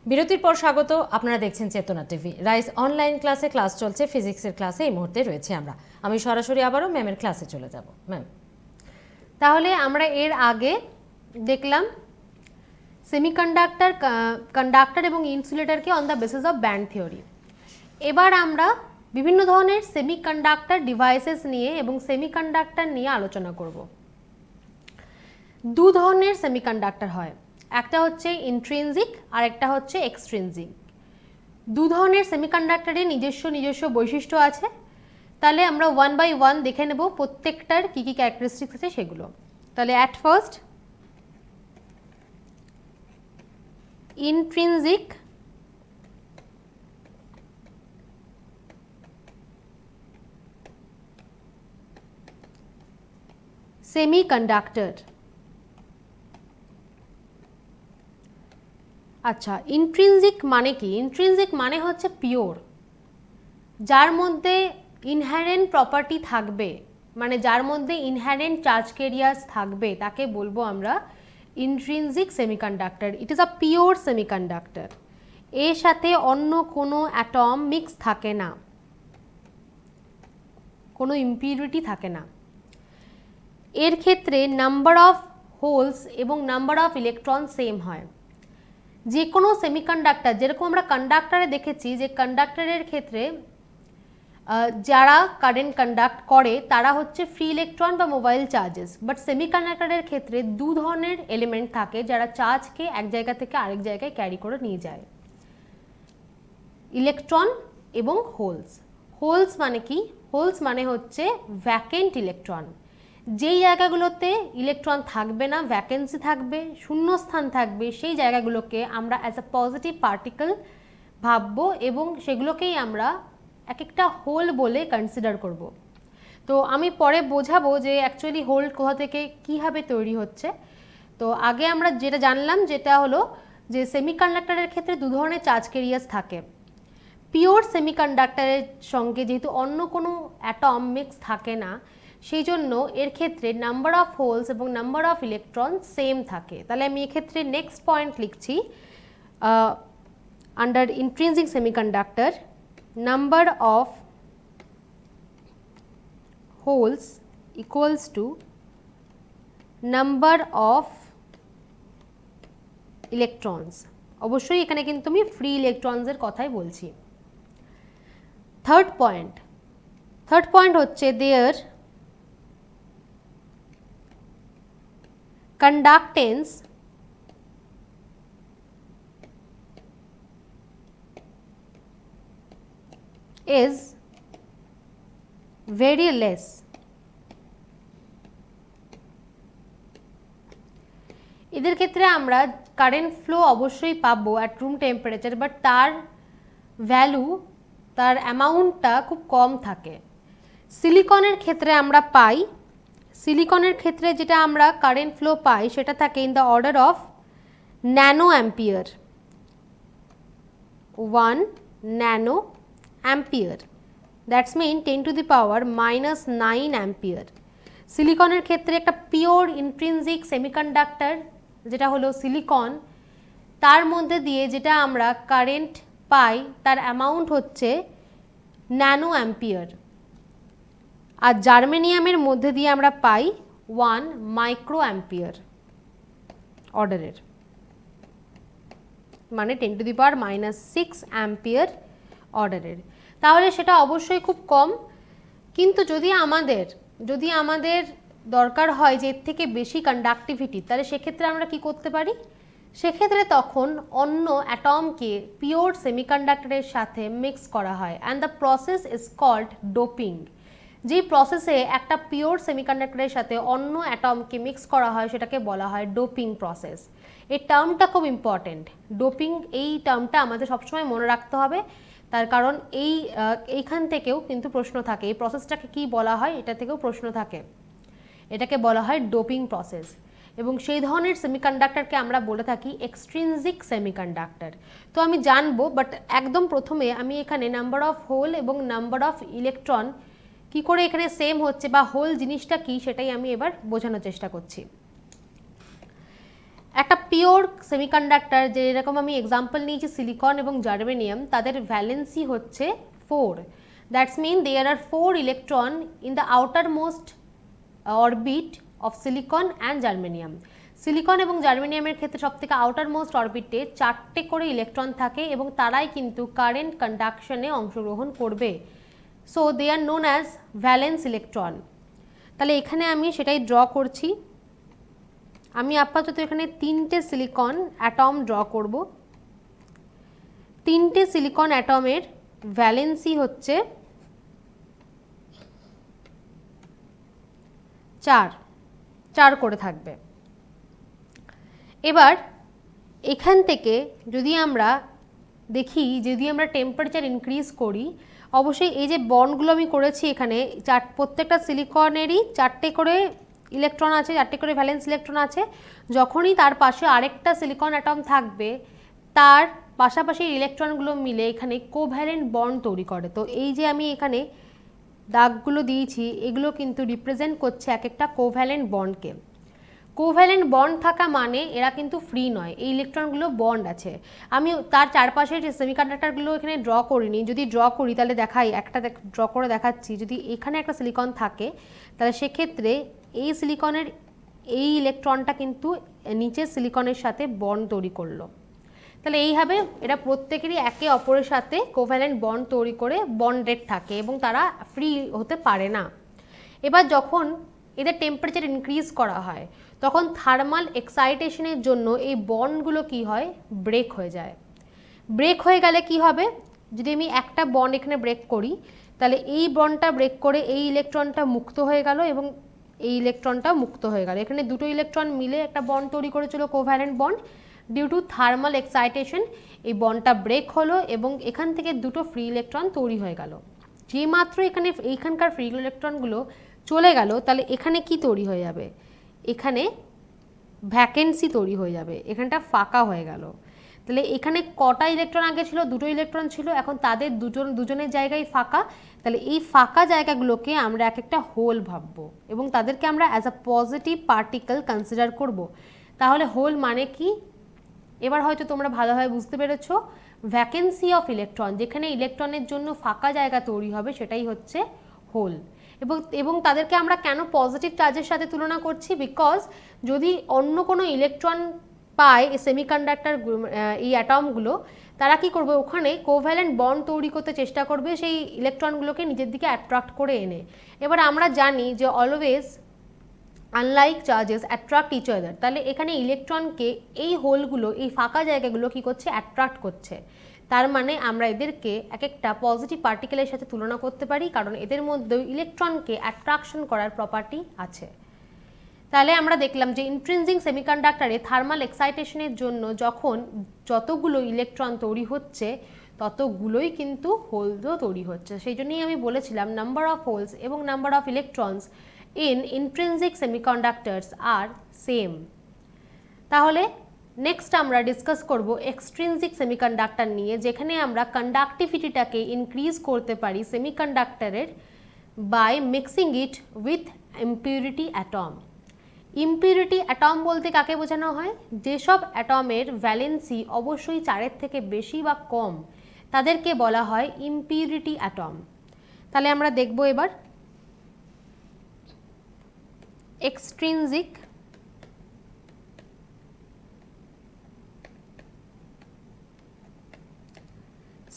বিরতির পর স্বাগত। আপনারা দেখছেন চেতনা টিভি। রাইস অনলাইন ক্লাসে ক্লাস চলছে, ফিজিক্সের ক্লাসে এই মুহূর্তে রয়েছে আমরা। আমি সরাসরি আবারও ম্যামের ক্লাসে চলে যাব। ম্যাম, তাহলে আমরা এর আগে দেখলাম সেমিকন্ডাক্টর, কন্ডাক্টর এবং ইনসুলেটরকে on the basis of band theory. এবার আমরা বিভিন্ন ধরনের সেমিকন্ডাক্টর ডিভাইসেস নিয়ে এবং সেমিকন্ডাক্টর নিয়ে আলোচনা করব। দু ধরনের সেমিকন্ডাক্টর হয়, একটা হচ্ছে ইন্ট্রিনজিক আর একটা হচ্ছে এক্সট্রিনজিক। দু ধরনের সেমিকন্ডাক্টরের নিজস্ব বৈশিষ্ট্য আছে। তাহলে আমরা ওয়ান বাই ওয়ান দেখে নেব প্রত্যেকটার কী কী ক্যারেক্টারিস্টিক্স আছে সেগুলো। তাহলে অ্যাট ফার্স্ট ইন্ট্রিনজিক সেমিকন্ডাক্টর। আচ্ছা, ইন্ট্রিনজিক মানে কি? ইন্ট্রিনজিক মানে হচ্ছে পিওর, যার মধ্যে ইনহ্যারেন্ট প্রপার্টি থাকবে, মানে যার মধ্যে ইনহ্যারেন্ট চার্জ ক্যারিয়ার্স থাকবে, তাকে বলবো আমরা intrinsic semiconductor. It is a pure semiconductor. এর সাথে অন্য কোনো অ্যাটম মিক্স থাকে না, কোনো ইম্পিউরিটি থাকে না। এর ক্ষেত্রে নাম্বার অফ হোলস এবং নাম্বার অফ ইলেকট্রন সেম হয়। যে কোনো সেমিকন্ডাক্টর, যেরকম আমরা কন্ডাক্টরে দেখেছি যে কন্ডাক্টরের ক্ষেত্রে যারা কারেন্ট কন্ডাক্ট করে তারা হচ্ছে ফ্রি ইলেকট্রন বা মোবাইল চার্জেস, বাট সেমিকন্ডাক্টরের ক্ষেত্রে দু ধরনের এলিমেন্ট থাকে যারা চার্জকে এক জায়গা থেকে আরেক জায়গায় ক্যারি করে নিয়ে যায়, ইলেকট্রন এবং হোলস। হোলস মানে কি? হোলস মানে হচ্ছে ভ্যাকেন্ট ইলেকট্রন। যেই জায়গাগুলোতে ইলেকট্রন থাকবে না, ভ্যাকেন্সি থাকবে, শূন্যস্থান থাকবে, সেই জায়গাগুলোকে আমরা অ্যাজ আ পজিটিভ পার্টিকেল ভাববো এবং সেগুলোকেই আমরা এক একটা হোল বলে কনসিডার করব। তো আমি পরে বোঝাবো যে অ্যাকচুয়ালি হোল কোথা থেকে কীভাবে তৈরি হচ্ছে। তো আগে আমরা যেটা জানলাম যেটা হলো যে সেমিকন্ডাক্টরের ক্ষেত্রে দু ধরনের চার্জ ক্যারিয়ার্স থাকে। পিওর সেমিকন্ডাক্টরের সঙ্গে যেহেতু অন্য কোনো অ্যাটম মিক্স থাকে না, সেই জন্য এর ক্ষেত্রে নাম্বার অফ হোলস এবং নাম্বার অফ ইলেকট্রন সেম থাকে। তাহলে আমি এক্ষেত্রে নেক্সট পয়েন্ট লিখছি, under intrinsic semiconductor number of holes equals to number of electrons। অবশ্যই এখানে কিন্তু আমি ফ্রি ইলেকট্রনসের কথাই বলছি। থার্ড পয়েন্ট হচ্ছে their conductance is very less। এদের ক্ষেত্রে আমরা কারেন্ট ফ্লো অবশ্যই পাবো অ্যাট রুম টেম্পারেচার, বাট তার ভ্যালু, তার অ্যামাউন্টটা খুব কম থাকে। সিলিকনের ক্ষেত্রে আমরা পাই, সিলিকনের ক্ষেত্রে যেটা আমরা কারেন্ট ফ্লো পাই সেটা থাকে in the order of nano ampere, 1 nano ampere, that's mean 10 to the power -9 ampere. সিলিকনের ক্ষেত্রে একটা পিওর ইন্ট্রিনজিক সেমিকন্ডাক্টর যেটা হলো সিলিকন, তার মধ্যে দিয়ে যেটা আমরা কারেন্ট পাই তার অ্যামাউন্ট হচ্ছে ন্যানো অ্যাম্পিয়ার। আর জার্মেনিয়ামের মধ্যে দিয়ে আমরা পাই 1 মাইক্রো অ্যাম্পিয়ার অর্ডারের, মানে 10 টু দি পাওয়ার -6 অ্যাম্পিয়ার অর্ডারের। তাহলে সেটা অবশ্যই খুব কম। কিন্তু যদি আমাদের দরকার হয় যে এর থেকে বেশি কন্ডাক্টিভিটি, তাহলে সেক্ষেত্রে আমরা কি করতে পারি? সেক্ষেত্রে তখন অন্য অ্যাটমকে পিওর সেমিকন্ডাক্টরের সাথে মিক্স করা হয়, and the process is called doping. যেই প্রসেসে একটা পিওর সেমিকন্ডাক্টরের সাথে অন্য অ্যাটমকে মিক্স করা হয় সেটাকে বলা হয় ডোপিং প্রসেস। এই টার্মটা খুব ইম্পর্টেন্ট। ডোপিং, এই টার্মটা আমাদের সবসময় মনে রাখতে হবে, তার কারণ এইখান থেকেও কিন্তু প্রশ্ন থাকে, এই প্রসেসটাকে কি বলা হয় এটা থেকেও প্রশ্ন থাকে। এটাকে বলা হয় ডোপিং প্রসেস, এবং সেই ধরনের সেমিকন্ডাক্টরকে আমরা বলে থাকি এক্সট্রিনজিক সেমিকন্ডাক্টর। তো আমি জানবো, বাট একদম প্রথমে আমি এখানে নাম্বার অফ হোল এবং নাম্বার অফ ইলেকট্রন কি করে এখানে সেম হচ্ছে বা হোল জিনিসটা কি সেটাই আমি এবার বোঝানোর চেষ্টা করছি। একটা পিওর সেমিকন্ডাক্টর, যেরকম আমি এক্সাম্পল নিয়েছি সিলিকন এবং জার্মেনিয়াম, তাদের ভ্যালেন্সি হচ্ছে 4। That's mean there are 4 electron in the outermost orbit of silicon and germanium. Silicon এবং জার্মেনিয়ামের ক্ষেত্রে সবথেকে আউটার মোস্ট অরবিটে 4টে করে ইলেকট্রন থাকে এবং তারাই কিন্তু কারেন্ট কন্ডাকশনে অংশগ্রহণ করবে। So they are known as valence electron. তাহলে এখানে আমি সেটাই ড্র করছি। আমি আপাতত এখানে 3টে সিলিকন অ্যাটম ড্র করব। 3টে সিলিকন অ্যাটমের ভ্যালেন্সি হচ্ছে 4 করে থাকবে। এবার এখান থেকে যদি আমরা দেখি, যদি আমরা টেম্পারেচার ইনক্রিজ করি, অবশ্যই এই যে বন্ডগুলো আমি করেছি এখানে, প্রত্যেকটা সিলিকনেরই 4টে করে ইলেকট্রন আছে, 4টে করে ভ্যালেন্স ইলেকট্রন আছে। যখনই তার পাশে আরেকটা সিলিকন অ্যাটম থাকবে, তার পাশাপাশি ইলেকট্রনগুলো মিলে এখানে কোভ্যালেন্ট বন্ড তৈরি করে। তো এই যে আমি এখানে দাগগুলো দিয়েছি, এগুলো কিন্তু রিপ্রেজেন্ট করছে এক একটা কোভ্যালেন্ট বন্ডকে। কোভ্যালেন্ট বন্ড থাকা মানে এরা কিন্তু ফ্রি নয়, এই ইলেকট্রনগুলো বন্ড আছে। আমি তার চারপাশের যে সেমিকন্ডাক্টরগুলো এখানে ড্র করিনি, যদি ড্র করি তাহলে দেখাই, একটা ড্র করে দেখাচ্ছি। যদি এখানে একটা সিলিকন থাকে, তাহলে সেক্ষেত্রে এই সিলিকনের এই ইলেকট্রনটা কিন্তু নিচের সিলিকনের সাথে বন্ড তৈরি করলো। তাহলে এইভাবে এরা প্রত্যেকেরই একে অপরের সাথে কোভ্যালেন্ট বন্ড তৈরি করে বন্ডেড থাকে এবং তারা ফ্রি হতে পারে না। এবার যখন এদের টেম্পারেচার ইনক্রিজ করা হয়, তখন থার্মাল এক্সাইটেশনের জন্য এই বন্ডগুলো কি হয়, ব্রেক হয়ে যায়। ব্রেক হয়ে গেলে কি হবে, যদি আমি একটা বন্ড এখানে ব্রেক করি, তাহলে এই বন্ডটা ব্রেক করে এই ইলেকট্রনটা মুক্ত হয়ে গেল এবং এই ইলেকট্রনটা মুক্ত হয়ে গেল। এখানে দুটো ইলেকট্রন মিলে একটা বন্ড তৈরি করেছিল, covalent bond. Due to thermal excitation এই বন্ডটা ব্রেক হলো এবং এখান থেকে দুটো ফ্রি ইলেকট্রন তৈরি হয়ে গেল। যে মাত্র এইখানকার ফ্রি ইলেকট্রনগুলো চলে গেল, তাহলে এখানে কি তৈরি হয়ে যাবে, এখানে ভ্যাকেন্সি তৈরি হয়ে যাবে, এখানটা ফাঁকা হয়ে গেল। তাহলে এখানে কটা ইলেকট্রন আগে ছিল, দুটো ইলেকট্রন ছিল, এখন তাদের দুজনের জায়গায় ফাঁকা। তাহলে এই ফাঁকা জায়গাগুলোকে আমরা এক একটা হোল ভাববো এবং তাদেরকে আমরা as a positive particle consider করব। তাহলে হোল মানে কি, এবার হয়তো তোমরা ভালোভাবে বুঝতে পেরেছো। ভ্যাকেন্সি অফ ইলেকট্রন, যেখানে ইলেকট্রনের জন্য ফাঁকা জায়গা তৈরি হবে, সেটাই হচ্ছে হোল। এবং তাদেরকে আমরা কেন পজিটিভ চার্জের সাথে তুলনা করছি, বিকজ যদি অন্য কোনো ইলেকট্রন পায় এই সেমিকন্ডাক্টর এই অ্যাটমগুলো, তারা কি করবে, ওখানে কোভ্যালেন্ট বন্ড তৈরি করতে চেষ্টা করবে সেই ইলেকট্রনগুলোকে নিজের দিকে অ্যাট্রাক্ট করে এনে। এবার আমরা জানি যে always unlike charges attract each other. তাহলে এখানে ইলেকট্রনকে এই হোলগুলো, এই ফাঁকা জায়গাগুলো কি করছে, অ্যাট্রাক্ট করছে। তার মানে আমরা এদেরকে এক একটা পজিটিভ পার্টিকেলের সাথে তুলনা করতে পারি, কারণ এদের মধ্যেও ইলেকট্রনকে অ্যাট্রাকশন করার প্রপার্টি আছে। তাহলে আমরা দেখলাম যে ইন্ট্রিনসিক সেমিকন্ডাক্টরে থার্মাল এক্সাইটেশনের জন্য যখন যতগুলো ইলেকট্রন তৈরি হচ্ছে, ততগুলোই কিন্তু হোলসও তৈরি হচ্ছে। সেই জন্যই আমি বলেছিলাম নাম্বার অফ হোলস এবং number of electrons in intrinsic semiconductors are same. তাহলে নেক্সট আমরা ডিসকাস করব এক্সট্রিনসিক সেমিকন্ডাক্টর নিয়ে, যেখানে আমরা কন্ডাক্টিভিটিটাকে ইনক্রিজ করতে পারি সেমিকন্ডাক্টরের by mixing it with impurity atom. Impurity atom বলতে কাকে বোঝানো হয়, যেসব অ্যাটমের ভ্যালেন্সি অবশ্যই 4-এর থেকে বেশি বা কম, তাদেরকে বলা হয় ইম্পিউরিটি অ্যাটম। তাহলে আমরা দেখব এবার এক্সট্রিনসিক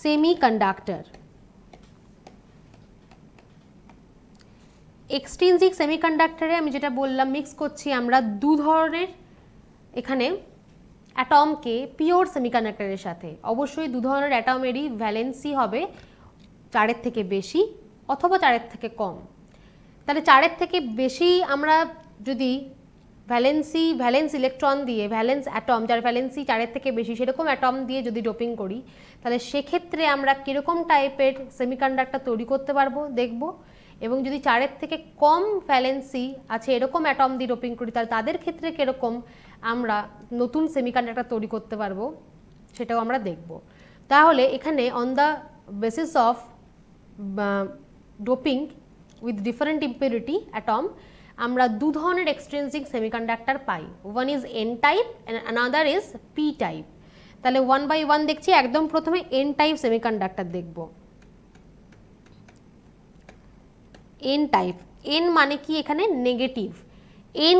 সেমিকন্ডাক্টর। এক্সট্রিনসিক সেমিকন্ডাক্টরে আমি যেটা বললাম, মিক্স করছি আমরা দু ধরনের এখানে অ্যাটমকে পিওর সেমিকন্ডাক্টরের সাথে। অবশ্যই দু ধরনের অ্যাটমেরই ভ্যালেন্সি হবে 4-এর থেকে বেশি অথবা 4-এর থেকে কম। তাহলে 4-এর থেকে বেশি আমরা যদি ভ্যালেন্স ইলেকট্রন দিয়ে, ভ্যালেন্স অ্যাটম যার ভ্যালেন্সি 4-এর থেকে বেশি, সেরকম অ্যাটম দিয়ে যদি ডোপিং করি, তাহলে সেক্ষেত্রে আমরা কীরকম টাইপের সেমিকন্ডাক্টর তৈরি করতে পারবো দেখব। এবং যদি 4-এর থেকে কম ভ্যালেন্সি আছে এরকম অ্যাটম দিয়ে ডোপিং করি, তাহলে তাদের ক্ষেত্রে কীরকম আমরা নতুন সেমিকন্ডাক্টর তৈরি করতে পারবো, সেটাও আমরা দেখব। তাহলে এখানে on the basis of doping with different impurity atom, আমরা দু ধরনের extrinsic semiconductor pi, one is an type and another is P type. তাহলে 1 by 1 দেখছি। একদম প্রথমে এন টাইপ সেমিকন্ডাক্টর দেখব। এন টাইপ, এন মানে কি এখানে নেগেটিভ, এন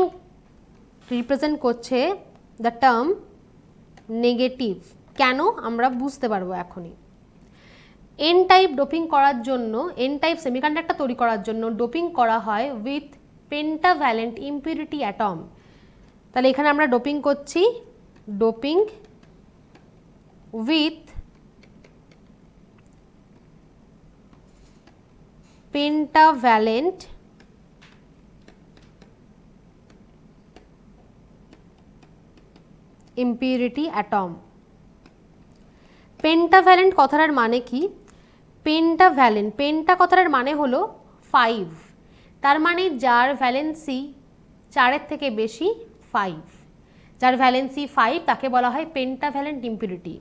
রিপ্রেজেন্ট করছে দ্য টার্ম নেগেটিভ। কেন আমরা বুঝতে পারবো এখনই। এন টাইপ ডোপিং করার জন্য, এন টাইপ সেমিকন্ডাক্টর তৈরি করার জন্য ডোপিং করা হয় উইথ পেন্টাভ্যালেন্ট ইম্পিউরিটি অ্যাটম। তাহলে এখানে আমরা ডোপিং করছি, doping with pentavalent impurity atom. Pentavalent কথাটার মানে কি? পেন্টাভ্যালেন্ট, পেন্টা কথাটার মানে হলো 5, তার মানে যার ভ্যালেন্সি 4-এর থেকে বেশি 5, যার ভ্যালেন্সি 5 তাকে বলা হয় pentavalent impurity.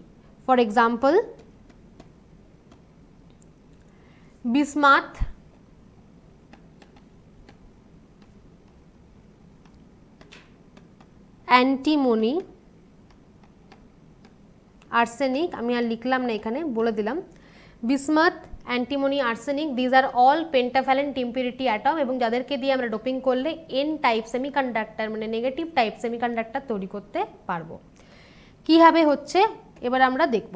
For example, bismuth, antimony, arsenic, আমি আর লিখলাম না এখানে, বলে দিলাম, bismuth, antimony, arsenic, these are all pentavalent impurity atom, এবং যাদেরকে দিয়ে আমরা ডোপিং করলে এন টাইপ সেমিকন্ডাক্টর মানে নেগেটিভ টাইপ সেমিকন্ডাক্টর তৈরি করতে পারবো। কীভাবে হচ্ছে এবার আমরা দেখব।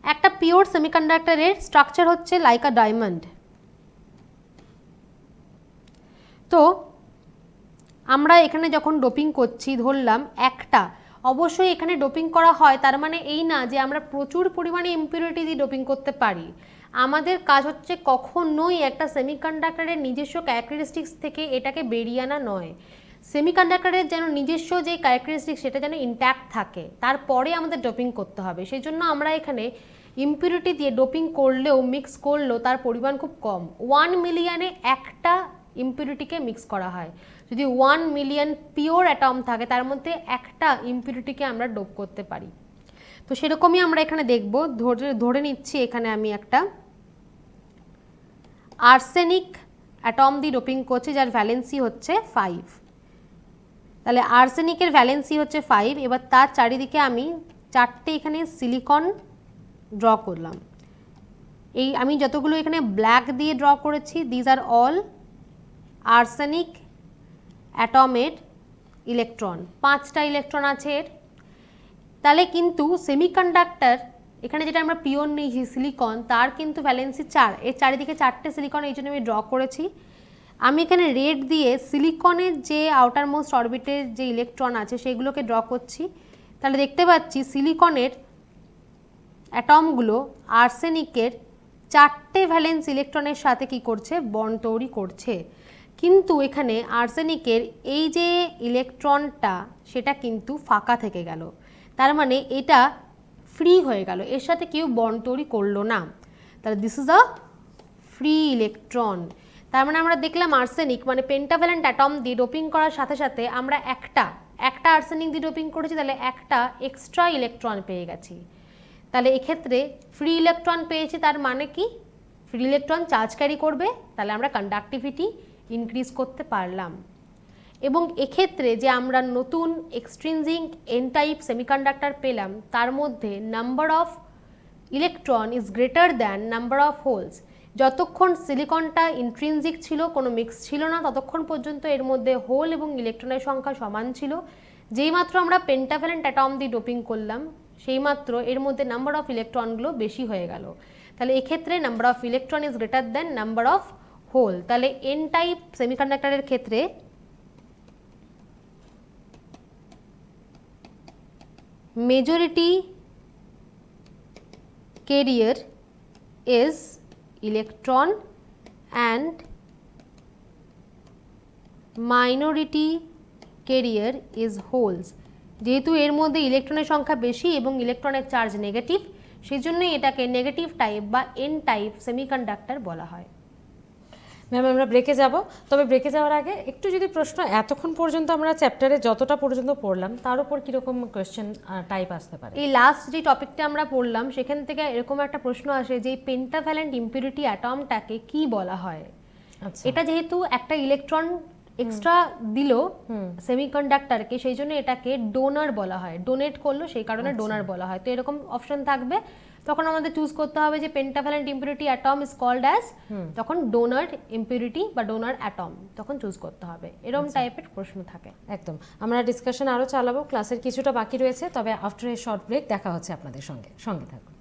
একটা পিওর সেমিকন্ডাক্টরের স্ট্রাকচার হচ্ছে লাইক আ ডায়মন্ড। তো আমরা এখানে যখন ডোপিং করছি, ধরলাম একটা, অবশ্যই এখানে ডোপিং করা হয়, তার মানে এই না যে আমরা প্রচুর পরিমাণে ইম্পিউরিটি দিয়ে ডোপিং করতে পারি। আমাদের কাজ হচ্ছে কখনোই একটা সেমিকন্ডাক্টরের নিজস্ব ক্যারেক্টারিস্টিক্স থেকে এটাকে বেরিয়ে আনা নয়। সেমিকন্ডাক্টরের যেন নিজস্ব যে ক্যারেক্টারিস্টিক্স সেটা যেন ইনট্যাক্ট থাকে, তারপরে আমাদের ডোপিং করতে হবে। সেই জন্য আমরা এখানে ইম্পিউরিটি দিয়ে ডোপিং করলেও, মিক্স করলেও তার পরিমাণ খুব কম। 1 মিলিয়নে একটা ইম্পিউরিটিকে মিক্স করা হয়। যদি 1 মিলিয়ন পিওর অ্যাটম থাকে তার মধ্যে একটা ইম্পিউরিটিকে আমরা ডোপ করতে পারি। তো সেরকমই আমরা এখানে দেখব। ধরে নিচ্ছি এখানে আমি একটা আর্সেনিক অ্যাটম দিয়ে ডোপিং করছি, যার ভ্যালেন্সি হচ্ছে 5। তাহলে আর্সেনিকের ভ্যালেন্সি হচ্ছে 5। এবার তার চারিদিকে আমি 4টে এখানে সিলিকন ড্র করলাম। এই আমি যতগুলো এখানে ব্ল্যাক দিয়ে ড্র করেছি, দিজ আর অল আর্সেনিক অ্যাটমের ইলেকট্রন। 5টা ইলেকট্রন আছে এর। তাহলে কিন্তু সেমিকন্ডাক্টর এখানে যেটা আমরা পিওর নিয়েছি সিলিকন, তার কিন্তু ভ্যালেন্সি 4। এর চারিদিকে 4টে সিলিকন, এই জন্য আমি ড্র করেছি। আমি এখানে রেড দিয়ে সিলিকনের যে আউটার মোস্ট অরবিটের যে ইলেকট্রন আছে সেগুলোকে ড্র করছি। তাহলে দেখতে পাচ্ছি সিলিকনের অ্যাটমগুলো আর্সেনিকের 4টে ভ্যালেন্স ইলেকট্রনের সাথে কি করছে? বন্ড তৈরি করছে। কিন্তু এখানে আর্সেনিকের এই যে ইলেকট্রনটা সেটা কিন্তু ফাঁকা থেকে গেল, তার মানে এটা ফ্রি হয়ে গেল, এর সাথে কেউ বন্ড তৈরি করলো না। তাহলে this is a free electron. তার মানে আমরা দেখলাম আর্সেনিক মানে পেন্টাভ্যালেন্ট অ্যাটম দিয়ে ডোপিং করার সাথে সাথে আমরা একটা আর্সেনিক দিয়ে ডোপিং করেছি, তাহলে একটা এক্সট্রা ইলেকট্রন পেয়ে গেছি। তাহলে এক্ষেত্রে ফ্রি ইলেকট্রন পেয়েছি, তার মানে কি? ফ্রি ইলেকট্রন চার্জ ক্যারি করবে, তাহলে আমরা কন্ডাক্টিভিটি ইনক্রিজ করতে পারলাম। এবং এক্ষেত্রে যে আমরা নতুন এক্সট্রিনজিক এন টাইপ সেমিকন্ডাক্টর পেলাম, তার মধ্যে number of electron is greater than number of holes. যতক্ষণ সিলিকনটা ইন্ট্রিনজিক ছিল, কোনো মিক্স ছিল না, ততক্ষণ পর্যন্ত এর মধ্যে হোল এবং ইলেকট্রনের সংখ্যা সমান ছিল। যেইমাত্র আমরা পেন্টাভ্যালেন্ট অ্যাটম দিয়ে ডোপিং করলাম, সেইমাত্র এর মধ্যে নাম্বার অফ ইলেকট্রনগুলো বেশি হয়ে গেল। তাহলে এক্ষেত্রে number of electron is greater than number of hole. তাহলে এন টাইপ সেমিকন্ডাক্টরের ক্ষেত্রে majority carrier is electron and minority carrier is holes। যেহেতু এর মধ্যে ইলেকট্রনের সংখ্যা বেশি এবং ইলেকট্রনের চার্জ নেগেটিভ, সেই জন্যই এটাকে নেগেটিভ টাইপ বা এন টাইপ সেমিকন্ডাক্টর বলা হয়। ম্যাম আমরা ব্রেকে যাব, তবে ব্রেকে যাওয়ার আগে একটু যদি প্রশ্ন, এতক্ষণ পর্যন্ত আমরা চ্যাপ্টারে যতটা পর্যন্ত পড়লাম তার উপর কীরকম কোয়েশ্চেন টাইপ আসতে পারে? এই লাস্ট যে টপিকটা আমরা পড়লাম সেখান থেকে এরকম একটা প্রশ্ন আসে যে পেন্টাভ্যালেন্ট ইম্পিউরিটি অ্যাটমটাকে কি বলা হয়। আচ্ছা, এটা যেহেতু একটা ইলেকট্রন এক্সট্রা দিল সেমিকন্ডাক্টরকে, সেই জন্য এটাকে ডোনার বলা হয়, ডোনেট করলো সেই কারণে ডোনার বলা হয়। তো এরকম অপশন থাকবে, তখন আমাদের চুজ করতে হবে যে pentavalent impurity atom is called as, তখন ডোনার ইম্পিউরিটি বা ডোনার অ্যাটম তখন চুজ করতে হবে। এরকম টাইপের প্রশ্ন থাকে। একদম, আমরা ডিসকাশন আরও চালাবো, ক্লাসের কিছুটা বাকি রয়েছে, তবে আফটার এ শর্ট ব্রেক দেখা হচ্ছে আপনাদের সঙ্গে থাকুন।